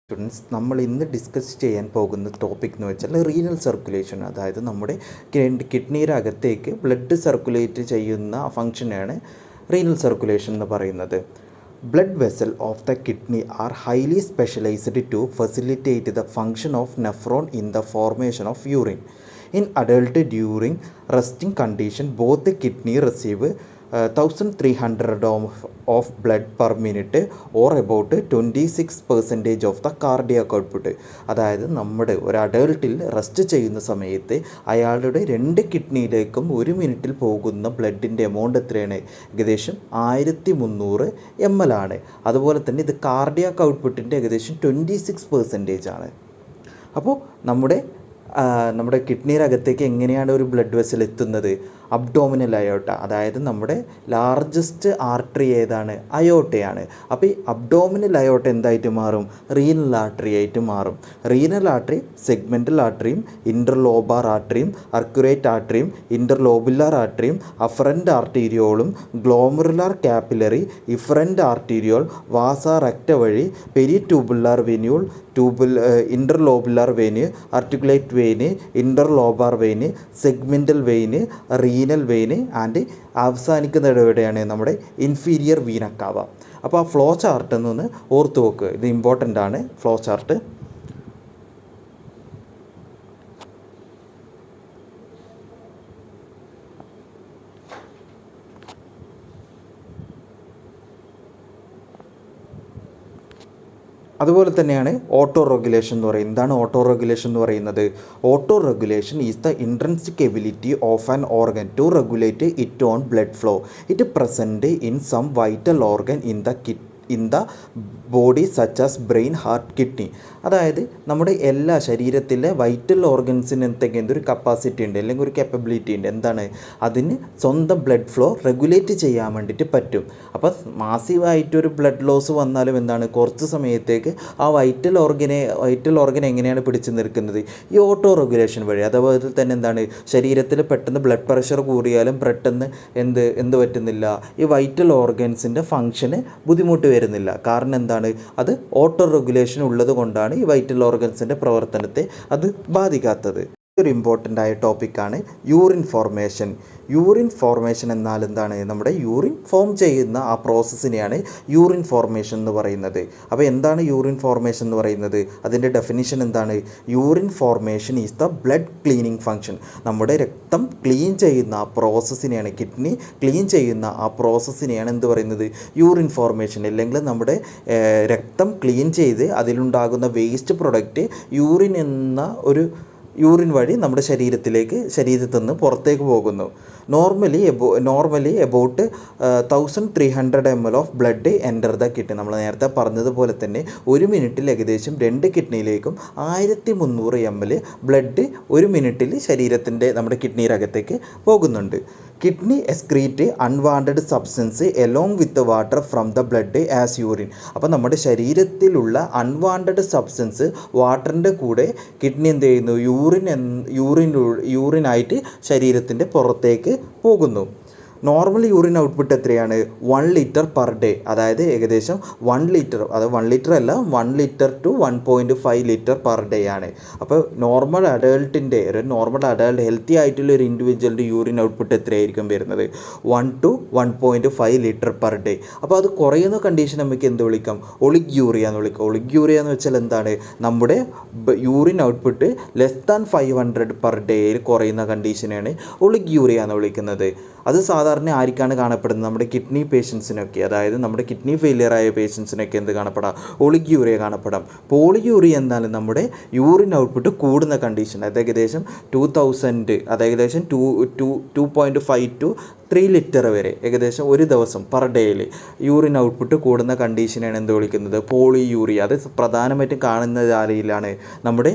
Students നമ്മൾ ഇന്ന് discuss ചെയ്യാൻ പോകുന്ന ടോപ്പിക് എന്ന് വെച്ചാൽ റീനൽ സർക്കുലേഷൻ. അതായത് നമ്മുടെ കിഡ്നിയുടെ അകത്തേക്ക് ബ്ലഡ് സർക്കുലേറ്റ് ചെയ്യുന്ന ഫംഗ്ഷനാണ് റീനൽ സർക്കുലേഷൻ എന്ന് പറയുന്നത്. Blood vessel of the kidney are highly specialised to facilitate the function of nephron in the formation of urine. In adult during resting condition, both the kidney receive 1300 of blood per minute or about 26% of the cardiac output. അതായത് നമ്മുടെ ഒരു അഡൾട്ടിൽ rest ചെയ്യുന്ന സമയത്ത് അയാളുടെ 2 കിഡ്നിയിലേക്കും 1 മിനിറ്റിൽ പോകുന്ന ബ്ലഡിൻ്റെ amount എത്രയാണ്? ഏകദേശം 1300 ml ആണ്. അതുപോലെ തന്നെ ഇത് കാർഡിയാക് ഔട്ട്പുട്ടിൻ്റെ ഏകദേശം 26% ആണ്. അപ്പോൾ നമ്മുടെ കിഡ്നിയുടെ അകത്തേക്ക് എങ്ങനെയാണ് ഒരു ബ്ലഡ് വെസൽ എത്തുന്നത്? അബ്ഡോമിനൽ അയോട്ട, അതായത് നമ്മുടെ ലാർജസ്റ്റ് ആർട്ടറി ഏതാണ്? അയോട്ടയാണ്. അപ്പോൾ ഈ അബ്ഡോമിനൽ അയോട്ട എന്തായിട്ട് മാറും? റീനൽ ആർട്ടറി ആയിട്ട് മാറും. റീനൽ ആർട്ടറി സെഗ്മെൻ്റൽ ആർട്ടറിയും ഇൻ്റർലോബാർ ആർട്ടറിയും അർക്കുറേറ്റ് ആർട്ടറിയും ഇൻ്റർലോബുലാർ ആർട്ടറിയും അഫറൻ്റ് ആർട്ടീരിയോളും glomerular capillary efferent arteriole vasa recta വഴി peritubular venule interlobular vein articulate vein interlobar vein segmental vein renal vein and അവസാനിക്കുന്നത് എവിടെയാണ്? നമ്മുടെ ഇൻഫീരിയർ വീന കാവ. അപ്പോൾ ആ ഫ്ലോ ചാർട്ട് എന്നൊന്ന് ഓർത്ത് വെക്കുക. ഇത് ഇമ്പോർട്ടൻ്റ് ആണ് ഫ്ലോ ചാർട്ട്. അതുപോലെ തന്നെയാണ് ഓട്ടോ റെഗുലേഷൻ എന്ന് പറയുന്നത്. എന്താണ് ഓട്ടോ റെഗുലേഷൻ എന്ന് പറയുന്നത്? Autoregulation is the intrinsic ability of an organ to regulate it own blood flow. It present in some vital organ in the body such as brain, heart, kidney. അതായത് നമ്മുടെ എല്ലാ ശരീരത്തിലെ vital ഓർഗൻസിന് എന്തൊരു capacity ഉണ്ട്, അല്ലെങ്കിൽ ഒരു capability ഉണ്ട്. എന്താണ്? അതിന് സ്വന്തം ബ്ലഡ് ഫ്ലോ റെഗുലേറ്റ് ചെയ്യാൻ വേണ്ടിയിട്ട് പറ്റും. അപ്പോൾ മാസീവായിട്ടൊരു ബ്ലഡ് ലോസ് വന്നാലും എന്താണ്, കുറച്ച് സമയത്തേക്ക് ആ വൈറ്റൽ ഓർഗൻ എങ്ങനെയാണ് പിടിച്ചു നിൽക്കുന്നത്? ഈ ഓട്ടോ റെഗുലേഷൻ വഴി. അതുപോലെ തന്നെ എന്താണ്, ശരീരത്തിൽ പെട്ടെന്ന് ബ്ലഡ് പ്രഷർ കൂടിയാലും പെട്ടെന്ന് എന്ത് പറ്റുന്നില്ല, ഈ വൈറ്റൽ ഓർഗൻസിൻ്റെ ഫങ്ഷന് ബുദ്ധിമുട്ട് വരുന്നില്ല. കാരണം എന്താണ്? അത് ഓട്ടോ റെഗുലേഷൻ ഉള്ളത് കൊണ്ടാണ് ഈ വൈറ്റൽ ഓർഗൻസിൻ്റെ പ്രവർത്തനത്തെ അത് ബാധിക്കാത്തത്. ഒരു ഇമ്പോർട്ടൻ്റ് ആയ ടോപ്പിക്കാണ് യൂറിൻ ഫോർമേഷൻ. യൂറിൻ ഫോർമേഷൻ എന്നാൽ എന്താണ്? നമ്മുടെ യൂറിൻ ഫോം ചെയ്യുന്ന ആ പ്രോസസ്സിനെയാണ് യൂറിൻ ഫോർമേഷൻ എന്ന് പറയുന്നത്. അപ്പോൾ എന്താണ് യൂറിൻ ഫോർമേഷൻ എന്ന് പറയുന്നത്? അതിൻ്റെ ഡെഫിനിഷൻ എന്താണ്? Urine formation is the blood cleaning function. നമ്മുടെ രക്തം ക്ലീൻ ചെയ്യുന്ന ആ പ്രോസസ്സിനെയാണ്, കിഡ്നി ക്ലീൻ ചെയ്യുന്ന ആ പ്രോസസ്സിനെയാണ് എന്ത് പറയുന്നത്? Urine formation. അല്ലെങ്കിൽ നമ്മുടെ രക്തം ക്ലീൻ ചെയ്ത് അതിലുണ്ടാകുന്ന വേസ്റ്റ് പ്രൊഡക്റ്റ് യൂറിൻ വഴി നമ്മുടെ ശരീരത്തിൽ നിന്ന് പുറത്തേക്ക് പോകുന്നു. Normally about 1300 ml of blood enter the kidney. നമ്മൾ നേരത്തെ പറഞ്ഞതുപോലെ തന്നെ 1 മിനിറ്റിൽ ഏകദേശം 2 കിഡ്നിയിലേക്കും 1300 ml ബ്ലഡ് 1 മിനിറ്റിൽ നമ്മുടെ കിഡ്നിയുടെ അകത്തേക്ക് പോകുന്നുണ്ട്. Kidney excrete unwanted substance along with water from the blood as urine. അപ്പോൾ നമ്മുടെ ശരീരത്തിലുള്ള അൺവാണ്ടഡ് സബ്സ്റ്റൻസ് വാട്ടറിൻ്റെ കൂടെ കിഡ്നി എന്ത് ചെയ്യുന്നു? യൂറിനായിട്ട് ശരീരത്തിൻ്റെ പുറത്തേക്ക് പോകുന്നു. നോർമൽ യൂറിൻ ഔട്ട്പുട്ട് എത്രയാണ്? 1 ലിറ്റർ പെർ ഡേ. അതായത് ഏകദേശം 1 ലിറ്റർ, അത് 1 ലിറ്റർ അല്ല, 1 litre to 1.5 litre per day ആണ്. അപ്പോൾ നോർമൽ അഡൾട്ട് ഹെൽത്തി ആയിട്ടുള്ള ഒരു ഇൻഡിവിജ്വലിൻ്റെ യൂറിൻ ഔട്ട്പുട്ട് എത്രയായിരിക്കും വരുന്നത്? 1 to 1.5 ലിറ്റർ പെർ ഡേ. അപ്പോൾ അത് കുറയുന്ന കണ്ടീഷൻ നമുക്ക് എന്ത് വിളിക്കാം? ഒളിഗ്യൂറിയ എന്ന് വിളിക്കാം. ഒളിഗ്യൂറിയ എന്ന് വെച്ചാൽ എന്താണ്? നമ്മുടെ urine output less than 500 per ഡേയിൽ കുറയുന്ന കണ്ടീഷനാണ് ഒളിഗ്യൂറിയ എന്ന് വിളിക്കുന്നത്. അത് സാധാരണ ആർക്കാണ് കാണപ്പെടുന്നത്? നമ്മുടെ കിഡ്നി പേഷ്യൻസിനൊക്കെ, അതായത് നമ്മുടെ കിഡ്നി ഫെയിലിയറായ പേഷ്യൻസിനൊക്കെ എന്ത് കാണപ്പെടാം? ഒളിഗ്യൂറിയ കാണപ്പെടാം. പോളിഗ്യൂറിയ എന്താണ്? നമ്മുടെ യൂറിൻ ഔട്ട്പുട്ട് കൂടുന്ന കണ്ടീഷൻ. അത് ഏകദേശം 2000, അത് ഏകദേശം 2.5 to 3 ലിറ്റർ വരെ ഏകദേശം ഒരു ദിവസം പെർ ഡേയിൽ യൂറിൻ ഔട്ട്പുട്ട് കൂടുന്ന കണ്ടീഷനാണ് എന്ത് വിളിക്കുന്നത്? പോളിയൂറിയ. അത് പ്രധാനമായിട്ടും കാണുന്ന ജാലയിലാണ് നമ്മുടെ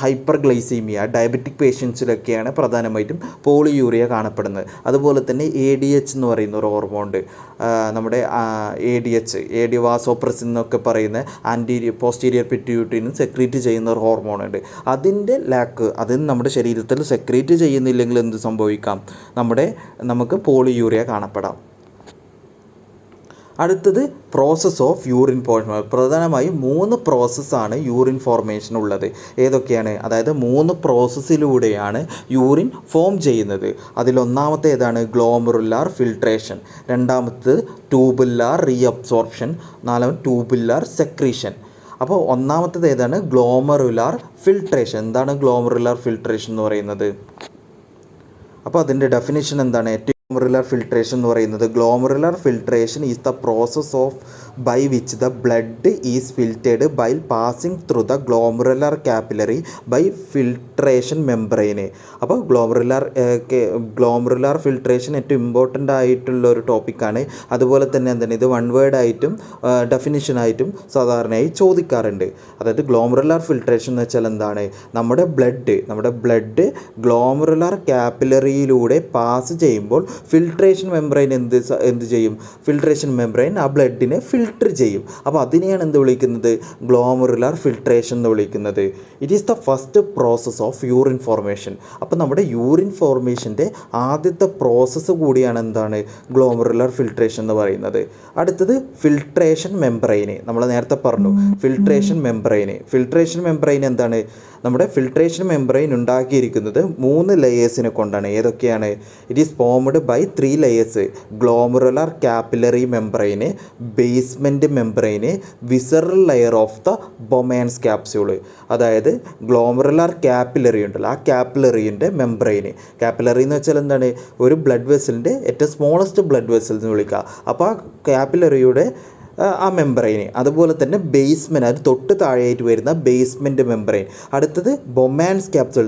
ഹൈപ്പർ ഗ്ലൈസീമിയ, ഡയബറ്റിക് പേഷ്യൻസിലൊക്കെയാണ് പ്രധാനമായിട്ടും പോളിയൂറിയ കാണപ്പെടുന്നത്. അതുപോലെ തന്നെ ADH എന്ന് പറയുന്ന ഒരു ഹോർമോൺ ഉണ്ട്. നമ്മുടെ ADH വാസോപ്രസിൻ എന്നൊക്കെ പറയുന്ന പോസ്റ്റീരിയർ പിറ്റ്യൂട്ടറിന് സെക്രീറ്റ് ചെയ്യുന്ന ഒരു ഹോർമോൺ ഉണ്ട്. അതിൻ്റെ ലാക്ക്, അത് നമ്മുടെ ശരീരത്തിൽ സെക്രീറ്റ് ചെയ്യുന്നില്ലെങ്കിൽ എന്ത് സംഭവിക്കാം? നമുക്ക് പോളിയൂറിയ കാണപ്പെടാം. അടുത്തത് പ്രോസസ്സ് ഓഫ് യൂറിൻ ഫോർമേഷൻ. പ്രധാനമായും 3 പ്രോസസ്സാണ് യൂറിൻ ഫോർമേഷൻ ഉള്ളത്. ഏതൊക്കെയാണ്? അതായത് 3 പ്രോസസ്സിലൂടെയാണ് യൂറിൻ ഫോം ചെയ്യുന്നത്. അതിലൊന്നാമത്തെ ഏതാണ്? Glomerular filtration. രണ്ടാമത്തേത് ട്യൂബുലാർ റീഅബ്സോർപ്ഷൻ. നാലാമത് ട്യൂബുലാർ സെക്രീഷൻ. അപ്പോൾ ഒന്നാമത്തേത് ഏതാണ്? Glomerular filtration. എന്താണ് ഗ്ലോമറുലാർ ഫിൽട്രേഷൻ എന്ന് പറയുന്നത്? അപ്പോൾ അതിൻ്റെ ഡെഫിനിഷൻ എന്താണ്? ഗ്ലോമറുലാർ ഫിൽട്രേഷൻ എന്ന് പറയുന്നത്, glomerular filtration is the process of by which the blood is filtered by passing through the glomerular capillary by filtration membrane. അപ്പോൾ ഗ്ലോമറുലാർ ഫിൽട്രേഷൻ ഏറ്റവും ഇമ്പോർട്ടൻ്റ് ആയിട്ടുള്ള ഒരു ടോപ്പിക്കാണ്. അതുപോലെ തന്നെ എന്താണ്, ഇത് വൺ വേർഡായിട്ടും ഡെഫിനിഷനായിട്ടും സാധാരണയായി ചോദിക്കാറുണ്ട്. അതായത് ഗ്ലോമറുലാർ ഫിൽട്രേഷൻ എന്ന് വെച്ചാൽ എന്താണ്? നമ്മുടെ ബ്ലഡ് ഗ്ലോമറുലാർ കാപ്പിലറിയിലൂടെ പാസ് ചെയ്യുമ്പോൾ ഫിൽട്രേഷൻ മെംബ്രെയിൻ എന്ത് ചെയ്യും? ഫിൽട്രേഷൻ മെംബ്രെയിൻ ആ ബ്ലഡിനെ ഫിൽട്ടർ ചെയ്യും. അപ്പോൾ അതിനെയാണ് എന്ത് വിളിക്കുന്നത്? ഗ്ലോമറുലാർ ഫിൽട്രേഷൻ എന്ന് വിളിക്കുന്നത്. It is the first process of urine formation. അപ്പോൾ നമ്മുടെ യൂറിൻ ഫോർമേഷൻ്റെ ആദ്യത്തെ പ്രോസസ്സ് കൂടിയാണ് എന്താണ്? ഗ്ലോമറുലാർ ഫിൽട്രേഷൻ എന്ന് പറയുന്നത്. അടുത്തത് ഫിൽട്രേഷൻ മെംബ്രെയിൻ. നമ്മൾ നേരത്തെ പറഞ്ഞു ഫിൽട്രേഷൻ മെംബ്രെയിൻ എന്താണ്? നമ്മുടെ ഫിൽട്രേഷൻ മെംബ്രെയിൻ ഉണ്ടാക്കിയിരിക്കുന്നത് 3 ലെയേഴ്സിനെ കൊണ്ടാണ്. ഏതൊക്കെയാണ്? It is formed by 3 layers: glomerular capillary membrane, basement membrane, visceral layer of the Bowman's capsule. അതായത് ഗ്ലോമറുലാർ കാപ്പിലറി ഉണ്ടല്ലോ, ആ കാപ്പിലറിൻ്റെ മെംബ്രെയിൻ. കാപ്പിലറി എന്ന് വെച്ചാൽ എന്താണ്? ഒരു ബ്ലഡ് വെസലിൻ്റെ ഏറ്റവും സ്മോളസ്റ്റ് ബ്ലഡ് വെസൽ എന്ന് വിളിക്കുക. അപ്പോൾ ആ കാപ്പിലറിയുടെ ആ മെംബ്രെയിൻ. അതുപോലെ തന്നെ ബേസ്മെൻറ്റ്, അത് തൊട്ട് താഴെയായിട്ട് വരുന്ന ബേസ്മെൻറ്റ് മെംബ്രെയിൻ. അടുത്തത് ബൊമാൻസ് ക്യാപ്സ്യൂൾ.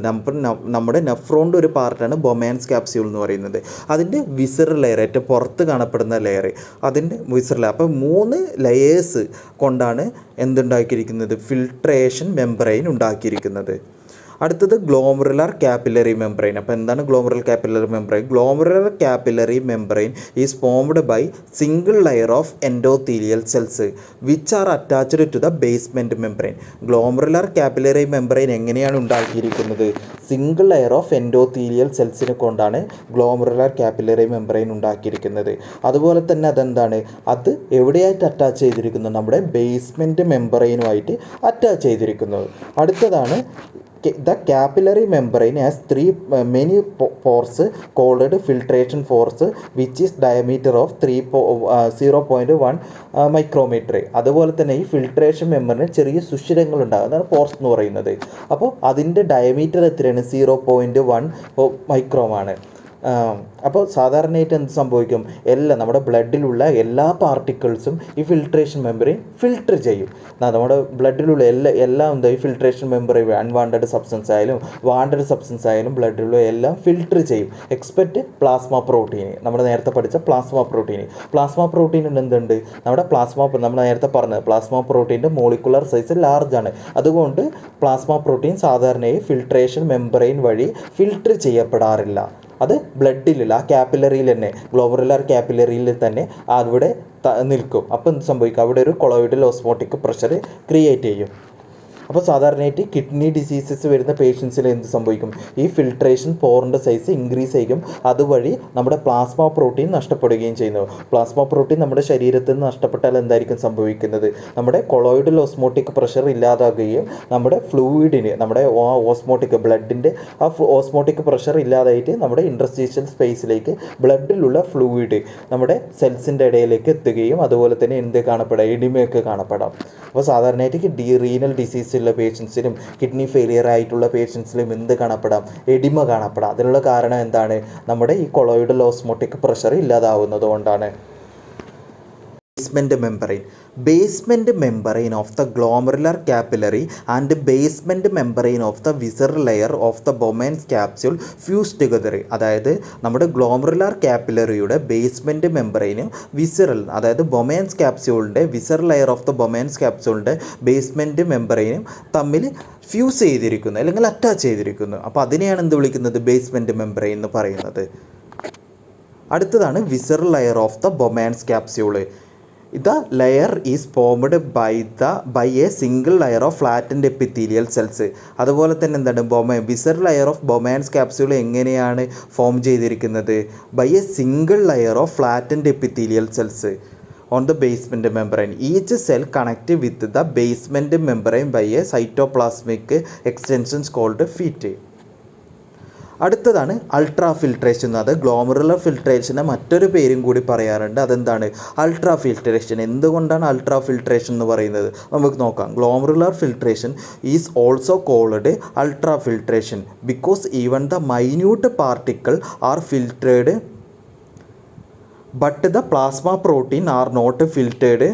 നമ്മുടെ നെഫ്രോണിൻ്റെ ഒരു പാർട്ടാണ് ബൊമാൻസ് ക്യാപ്സ്യൂൾ എന്ന് പറയുന്നത്. അതിൻ്റെ വിസറൽ ലെയർ, ഏറ്റവും പുറത്ത് കാണപ്പെടുന്ന ലെയർ, അതിൻ്റെ വിസറൽ. അപ്പോൾ 3 ലെയേഴ്സ് കൊണ്ടാണ് എന്തുണ്ടാക്കിയിരിക്കുന്നത്? ഫിൽട്രേഷൻ മെംബ്രെയിൻ ഉണ്ടാക്കിയിരിക്കുന്നത്. അടുത്തത് ഗ്ലോമറുലാർ കാപ്പിലറി മെംബ്രെയിൻ. അപ്പോൾ എന്താണ് glomerular capillary membrane? Glomerular capillary membrane is formed by single layer of endothelial cells which are attached to the basement membrane. Glomerular capillary membrane എങ്ങനെയാണ് ഉണ്ടാക്കിയിരിക്കുന്നത്? Single layer of endothelial സെൽസിനെ കൊണ്ടാണ് glomerular capillary membrane ഉണ്ടാക്കിയിരിക്കുന്നത്. അതുപോലെ തന്നെ അതെന്താണ്? അത് എവിടെയായിട്ട് attach ചെയ്തിരിക്കുന്നു? നമ്മുടെ ബേസ്മെൻറ്റ് മെംബ്രെയിനുമായിട്ട് അറ്റാച്ച് ചെയ്തിരിക്കുന്നത്. അടുത്തതാണ് the capillary membrane has many pores called filtration pores which is diameter of 0.1 micrometre. അതുപോലെ തന്നെ ഈ ഫിൽട്രേഷൻ മെമ്പറിന് ചെറിയ സുഷിരങ്ങൾ ഉണ്ടാകും, അതാണ് പോർസ് എന്ന് പറയുന്നത്. അപ്പോൾ അതിൻ്റെ ഡയമീറ്റർ എത്രയാണ്? 0.1 മൈക്രോമാണ്. അപ്പോൾ സാധാരണയായിട്ട് എന്ത് സംഭവിക്കും? നമ്മുടെ ബ്ലഡിലുള്ള എല്ലാ പാർട്ടിക്കിൾസും ഈ ഫിൽട്രേഷൻ മെമ്പറിൻ ഫിൽട്ടർ ചെയ്യും. നമ്മുടെ ബ്ലഡിലുള്ള എല്ലാം എന്താ? ഈ ഫിൽട്രേഷൻ മെമ്പറിൻ അൺവാണ്ടഡ് സബ്സ്റ്റൻസ് ആയാലും വാണ്ടഡ് സബ്സ്റ്റൻസ് ആയാലും ബ്ലഡിലുള്ള എല്ലാം ഫിൽട്ടർ ചെയ്യും. Expect plasma protein. നമ്മൾ നേരത്തെ പഠിച്ച പ്ലാസ്മ പ്രോട്ടീൻ എന്തുണ്ട്? നമ്മൾ നേരത്തെ പറഞ്ഞത് പ്ലാസ്മ പ്രോട്ടീൻ്റെ മോളിക്കുലർ സൈസ് ലാർജ് ആണ്. അതുകൊണ്ട് പ്ലാസ്മ പ്രോട്ടീൻ സാധാരണയായി ഫിൽട്രേഷൻ മെമ്പറൈൻ വഴി ഫിൽട്ടർ ചെയ്യപ്പെടാറില്ല. അത് ബ്ലഡിലുള്ള ആ കാപ്പിലറിയിൽ തന്നെ, ഗ്ലോമറുലാർ കാപ്പിലറിയിൽ തന്നെ അവിടെ നിൽക്കും. അപ്പോൾ എന്ത് സംഭവിക്കും? അവിടെ ഒരു കൊളോയിഡൽ ഓസ്മോട്ടിക് പ്രഷർ ക്രിയേറ്റ് ചെയ്യും. അപ്പോൾ സാധാരണയായിട്ട് കിഡ്നി ഡിസീസസ് വരുന്ന പേഷ്യൻസിൽ എന്ത് സംഭവിക്കും? ഈ ഫിൽട്രേഷൻ പോറിൻ്റെ സൈസ് ഇൻക്രീസ് ചെയ്യും. അതുവഴി നമ്മുടെ പ്ലാസ്മ പ്രോട്ടീൻ നഷ്ടപ്പെടുകയും ചെയ്യുന്നു. പ്ലാസ്മ പ്രോട്ടീൻ നമ്മുടെ ശരീരത്തിൽ നിന്ന് നഷ്ടപ്പെട്ടാൽ എന്തായിരിക്കും സംഭവിക്കുന്നത്? നമ്മുടെ കൊളോയിഡൽ ഓസ്മോട്ടിക് പ്രഷർ ഇല്ലാതാകുകയും നമ്മുടെ ഫ്ലൂയിഡിന്, നമ്മുടെ ബ്ലഡിൻ്റെ ആ ഓസ്മോട്ടിക് പ്രഷർ ഇല്ലാതായിട്ട് നമ്മുടെ ഇൻട്രസ്റ്റീഷ്യൽ സ്പേസിലേക്ക് ബ്ലഡിലുള്ള ഫ്ലൂയിഡ് നമ്മുടെ സെൽസിൻ്റെ ഇടയിലേക്ക് എത്തുകയും അതുപോലെ തന്നെ എന്ത് കാണപ്പെടാം? എഡിമയൊക്കെ കാണപ്പെടാം. അപ്പോൾ സാധാരണയായിട്ട് റീനൽ ഡിസീസ് ഉള്ള പേഷ്യൻസിലും കിഡ്നി ഫെയിലിയർ ആയിട്ടുള്ള പേഷ്യൻസിലും എന്ത് കാണപ്പെടാം? എഡിമ കാണപ്പെടാം. അതിനുള്ള കാരണം എന്താണ്? നമ്മുടെ ഈ കൊളോയിഡൽ ഓസ്മോട്ടിക് പ്രഷർ ഇല്ലാതാവുന്നത് കൊണ്ടാണ്. Basement membrane of the glomerular capillary and basement membrane of the visceral layer of the Bowman's capsule fuse together. അതായത് നമ്മുടെ ഗ്ലോമറുലാർ കാപ്പിലറിയുടെ ബേസ്മെൻറ്റ് മെമ്പറൈനും വിസറൽ, അതായത് ബൊമാൻസ് ക്യാപ്സ്യൂളിൻ്റെ visceral layer of the Bowman's ക്യാപ്സ്യൂളിൻ്റെ basement മെമ്പറൈനും തമ്മിൽ ഫ്യൂസ് ചെയ്തിരിക്കുന്നു അല്ലെങ്കിൽ അറ്റാച്ച് ചെയ്തിരിക്കുന്നു. അപ്പോൾ അതിനെയാണ് എന്ത് വിളിക്കുന്നത്? ബേസ്മെൻറ്റ് മെമ്പറൈൻ എന്ന് പറയുന്നത്. അടുത്തതാണ് visceral layer of the Bowman's capsule. The layer is formed by a single layer of flattened epithelial cells. അതുപോലെ തന്നെ എന്താണ്? Visceral layer of Bowman's capsule എങ്ങനെയാണ് ഫോം ചെയ്തിരിക്കുന്നത്? By a single layer of flattened epithelial cells. on the basement membrane. Each cell connected with the basement membrane by a cytoplasmic extension called FET. അടുത്തതാണ് ultrafiltration. അത് glomerular ഫിൽട്രേഷനെ മറ്റൊരു പേരും കൂടി പറയാറുണ്ട്. അതെന്താണ്? Ultrafiltration. എന്തുകൊണ്ടാണ് അൾട്രാ ഫിൽട്രേഷൻ എന്ന് പറയുന്നത് നമുക്ക് നോക്കാം. Glomerular filtration is also called ultrafiltration because even the minute particle are filtered but the plasma protein are not filtered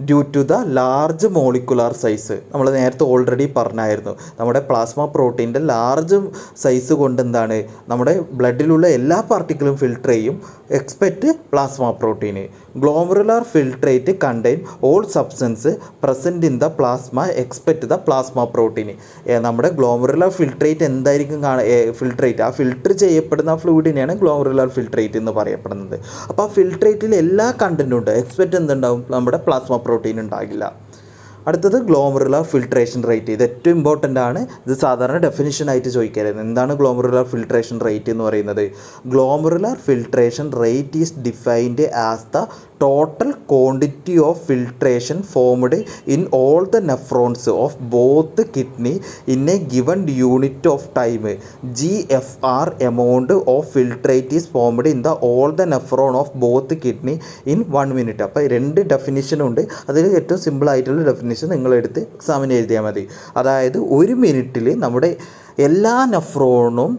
due to the large molecular size. നമ്മൾ നേരത്തെ already പറഞ്ഞായിരുന്നു, നമ്മുടെ plasma പ്രോട്ടീൻ്റെ large size കൊണ്ട് എന്താണ് നമ്മുടെ ബ്ലഡിലുള്ള എല്ലാ പാർട്ടിക്കിളും filter ചെയ്യും, expect plasma protein. Glomerular filtrate contain all substance present in the plasma expect the plasma protein. നമ്മുടെ ഗ്ലോമറുലാർ ഫിൽട്രേറ്റ് എന്തായിരിക്കും ഫിൽട്രേറ്റ്, ആ ഫിൽട്ടർ ചെയ്യപ്പെടുന്ന ഫ്ലൂയിഡിനെയാണ് ഗ്ലോമറുലാർ ഫിൽട്രേറ്റ് എന്ന് പറയപ്പെടുന്നത്. അപ്പോൾ ആ ഫിൽട്രേറ്റിൽ എല്ലാ കണ്ടൻറ്റും ഉണ്ട്, എക്സ്പെക്റ്റ് എന്തുണ്ടാവും? നമ്മുടെ പ്ലാസ്മ പ്രോട്ടീൻ ഉണ്ടാകില്ല. അടുത്തത് ഗ്ലോമറുലാർ ഫിൽട്രേഷൻ റേറ്റ്. ഇത് ഏറ്റവും ഇമ്പോർട്ടൻ്റ് ആണ്. ഇത് സാധാരണ ഡെഫിനിഷനായിട്ട് ചോദിക്കരുത്. എന്താണ് ഗ്ലോമറുലാർ ഫിൽട്രേഷൻ റേറ്റ് എന്ന് പറയുന്നത്? Glomerular filtration rate is defined as the total quantity of filtration formed in all the nephrons of both kidney in A given unit of time. GFR amount of filtrate is formed in the all the nephron of both kidney in 1 minute. അപ്പോൾ 2 ഡെഫിനിഷനുണ്ട്. അതിൽ ഏറ്റവും സിമ്പിളായിട്ടുള്ള definition നിങ്ങളെടുത്ത് എക്സാമിന് എഴുതിയാൽ മതി. അതായത് 1 മിനിറ്റിൽ നമ്മുടെ എല്ലാ നെഫ്രോണിലും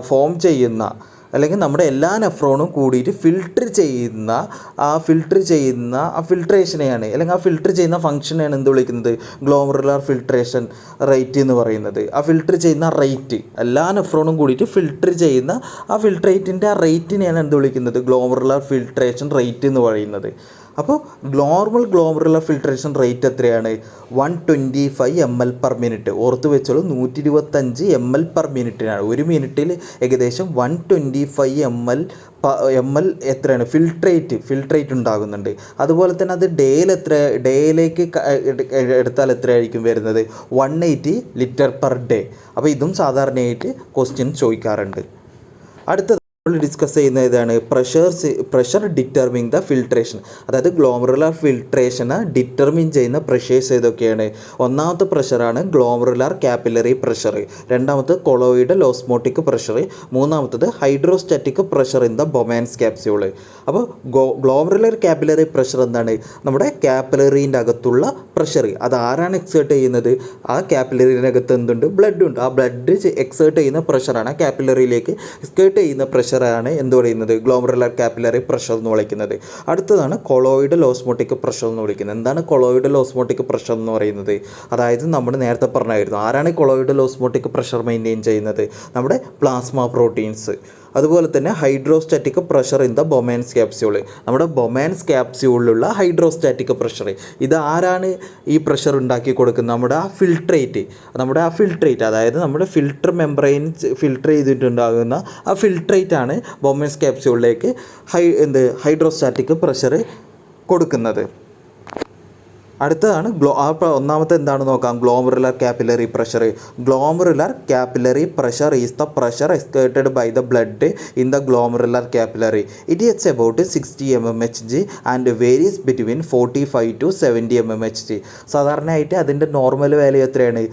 ഫോം ചെയ്യുന്ന അല്ലെങ്കിൽ നമ്മുടെ എല്ലാ നെഫ്രോണും കൂടിയിട്ട് ഫിൽട്ടർ ചെയ്യുന്ന ആ ഫിൽട്രേഷനെയാണ് അല്ലെങ്കിൽ ആ ഫിൽട്ടർ ചെയ്യുന്ന ഫംഗ്ഷനെയാണ് എന്ത് വിളിക്കുന്നത്? ഗ്ലോമറുലാർ ഫിൽട്രേഷൻ റേറ്റ് എന്ന് പറയുന്നത്. ആ ഫിൽട്ടർ ചെയ്യുന്ന റേറ്റ്, എല്ലാ നെഫ്രോണും കൂടിയിട്ട് ഫിൽട്ടർ ചെയ്യുന്ന ആ ഫിൽട്രേറ്റിൻ്റെ ആ റേറ്റിനെയാണ് എന്ത് വിളിക്കുന്നത്? ഗ്ലോമറുലാർ ഫിൽട്രേഷൻ റേറ്റ് എന്ന് പറയുന്നത്. അപ്പോൾ ഗ്ലോമറുലാർ ഫിൽട്രേഷൻ റേറ്റ് എത്രയാണ്? 125 ml/min. ഓർത്ത് വെച്ചോളൂ, 125 ml/minനാണ്. 1 മിനിറ്റിൽ ഏകദേശം 125 ml എത്രയാണ്? ഫിൽട്രേറ്റ് ഉണ്ടാകുന്നുണ്ട്. അതുപോലെ തന്നെ അത് ഡേയിലേക്ക് എടുത്താൽ എത്രയായിരിക്കും വരുന്നത്? 180 ലിറ്റർ/ഡേ. അപ്പോൾ ഇതും സാധാരണയായിട്ട് ക്വസ്റ്റ്യൻ ചോദിക്കാറുണ്ട്. അടുത്തത് നമ്മൾ ഡിസ്കസ് ചെയ്യുന്ന ഇതാണ് പ്രഷർ ഡിറ്റർമിങ് ദ ഫിൽട്രേഷൻ. അതായത് ഗ്ലോമറുലാർ ഫിൽട്രേഷനെ ഡിറ്റർമിൻ ചെയ്യുന്ന പ്രഷേഴ്സ് ഏതൊക്കെയാണ്? ഒന്നാമത്തെ പ്രഷറാണ് ഗ്ലോമറുലാർ കാപ്പിലറി പ്രഷർ, രണ്ടാമത്തെ കൊളോയിഡൽ ഓസ്മോട്ടിക് പ്രഷർ, മൂന്നാമത്തത് hydrostatic pressure in the Bowman's capsule. അപ്പോൾ ഗ്ലോമറുലാർ കാപ്പിലറി പ്രഷർ എന്താണ്? നമ്മുടെ കാപ്പിലറീൻ്റെ അകത്തുള്ള പ്രഷർ. അത് ആരാണ് എക്സേർട്ട് ചെയ്യുന്നത്? ആ കാപ്പിലറിൻ്റെ അകത്ത് എന്തുണ്ട്? ബ്ലഡ് ഉണ്ട്. ആ ബ്ലഡ് എക്സേർട്ട് ചെയ്യുന്ന പ്രഷറാണ്, ആ കാപ്പിലറിയിലേക്ക് എക്സേർട്ട് ചെയ്യുന്ന പ്രഷറാണ് എന്ത് പറയുന്നത്? ഗ്ലോമറുലാർ കാപ്പിലറി പ്രഷർ എന്ന് വിളിക്കുന്നത്. അടുത്തതാണ് കൊളോയിഡൽ ഓസ്മോട്ടിക് പ്രഷർ എന്ന് വിളിക്കുന്നത്. എന്താണ് കൊളോയിഡൽ ഓസ്മോട്ടിക് പ്രഷർ എന്ന് പറയുന്നത്? അതായത് നമ്മൾ നേരത്തെ പറഞ്ഞായിരുന്നു, ആരാണ് കൊളോയിഡൽ ഓസ്മോട്ടിക് പ്രഷർ മെയിൻറ്റെയിൻ ചെയ്യുന്നത്? നമ്മുടെ പ്ലാസ്മ പ്രോട്ടീൻസ്. അതുപോലെ തന്നെ hydrostatic pressure in the Bowman's capsule. നമ്മുടെ ബൊമാൻസ് ക്യാപ്സ്യൂളിലുള്ള ഹൈഡ്രോസ്റ്റാറ്റിക് പ്രഷർ, ഇത് ആരാണ് ഈ പ്രഷർ ഉണ്ടാക്കി കൊടുക്കുന്നത്? നമ്മുടെ ആ ഫിൽട്രേറ്റ്, അതായത് നമ്മുടെ ഫിൽട്ടർ മെംബ്രെയിൻ ഫിൽട്ടർ ചെയ്തിട്ടുണ്ടാകുന്ന ആ ഫിൽട്രേറ്റ് ആണ് ബൊമാൻസ് ക്യാപ്സ്യൂളിലേക്ക് ഹൈഡ്രോസ്റ്റാറ്റിക് പ്രഷർ കൊടുക്കുന്നത്. അടുത്തതാണ് ഒന്നാമത്തെ എന്താണ് നോക്കാം? Glomerular capillary pressure. Glomerular capillary pressure is the pressure exerted by the blood in the glomerular capillary. It is about 60 mmHg and varies between 45 to 70 mmHg. സാധാരണയായിട്ട് അതിൻ്റെ normal value എത്രയാണ്?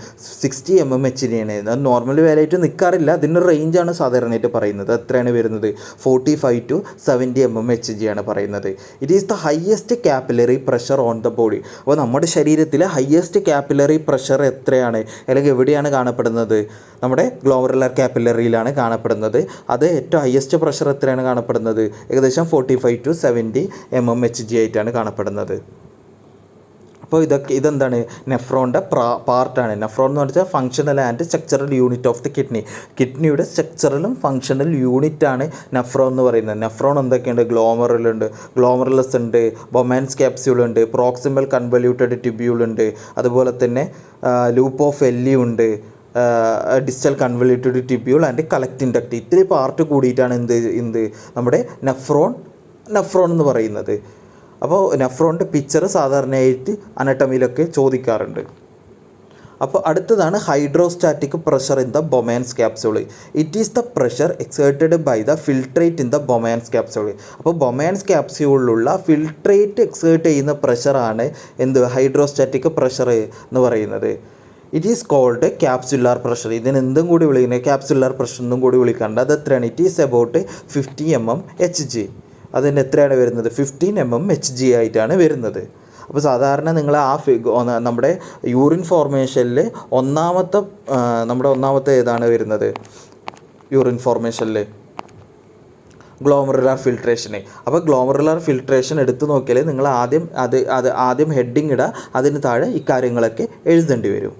60 mmHgയാണ്. അത് normal value ആയിട്ട് നിൽക്കാറില്ല, അതിൻ്റെ റേഞ്ചാണ് സാധാരണയായിട്ട് പറയുന്നത്. എത്രയാണ് വരുന്നത്? 45 to 70 mmHg ആണ് പറയുന്നത്. It is the highest capillary pressure on the body. അപ്പോൾ നമ്മുടെ ശരീരത്തിലെ ഹയസ്റ്റ് കാപ്പിലറി പ്രഷർ എത്രയാണ് അല്ലെങ്കിൽ എവിടെയാണ് കാണപ്പെടുന്നത്? നമ്മുടെ ഗ്ലോമറുലാർ കാപ്പിലറിയിലാണ് കാണപ്പെടുന്നത്. അത് ഏറ്റവും ഹയസ്റ്റ് പ്രഷർ എത്രയാണ് കാണപ്പെടുന്നത്? ഏകദേശം 45 to 70 mmHg ആയിട്ടാണ് കാണപ്പെടുന്നത്. അപ്പോൾ ഇതെന്താണ്? നെഫ്രോണിൻ്റെ പാർട്ടാണ്. നെഫ്രോൺ എന്ന് പറഞ്ഞാൽ functional and structural unit of the കിഡ്നിയുടെ സ്ട്രക്ചറലും ഫങ്ഷണൽ യൂണിറ്റാണ് നെഫ്രോൺ എന്ന് പറയുന്നത്. നെഫ്രോൺ എന്തൊക്കെയുണ്ട്? ഗ്ലോമറുലസ് ഉണ്ട്, ബൊമാൻസ് ക്യാപ്സ്യൂൾ ഉണ്ട്, പ്രോക്സിമൽ കൺവല്യൂട്ടഡ് ട്യൂബ്യൂൾ ഉണ്ട്, അതുപോലെ തന്നെ ലൂപ്പ് ഓഫ് എല്ലി ഉണ്ട്, distal convoluted tubule and collecting duct. ഇത്രയും പാർട്ട് കൂടിയിട്ടാണ് നമ്മുടെ നെഫ്രോൺ എന്ന് പറയുന്നത്. അപ്പോൾ നെഫ്രോണിൻ്റെ പിക്ചർ സാധാരണയായിട്ട് അനട്ടമിയിലൊക്കെ ചോദിക്കാറുണ്ട്. അപ്പോൾ അടുത്തതാണ് hydrostatic pressure in the Bowman's capsule. It is the pressure exerted by the filtrate in the Bowman's capsule. അപ്പോൾ ബൊമാൻസ് ക്യാപ്സ്യൂളിലുള്ള ഫിൽട്രേറ്റ് എക്സേർട്ട് ചെയ്യുന്ന പ്രഷറാണ് എന്ത് ഹൈഡ്രോസ്റ്റാറ്റിക് പ്രഷർ എന്ന് പറയുന്നത്. It is called capsular pressure. ഇതിന് എന്തും കൂടി വിളിക്കുന്നത് ക്യാപ്സുലാർ പ്രഷർ എന്നും കൂടി വിളിക്കേണ്ട. അത് എത്രയാണ്? It is about 50 mm Hg. അതിന് എത്രയാണ് വരുന്നത്? 15 mm Hg ആയിട്ടാണ് വരുന്നത്. അപ്പോൾ സാധാരണ നിങ്ങൾ നമ്മുടെ യൂറിൻ ഫോർമേഷനിൽ ഒന്നാമത്തെ ഏതാണ് വരുന്നത്? യൂറിൻ ഫോർമേഷനിൽ ഗ്ലോമറുലാർ ഫിൽട്രേഷന്. അപ്പോൾ ഗ്ലോമറുലാർ ഫിൽട്രേഷൻ എടുത്തു നോക്കിയാൽ നിങ്ങൾ ആദ്യം ഹെഡിങ് ഇടുക, അതിന് താഴെ ഈ കാര്യങ്ങളൊക്കെ എഴുതേണ്ടി വരും.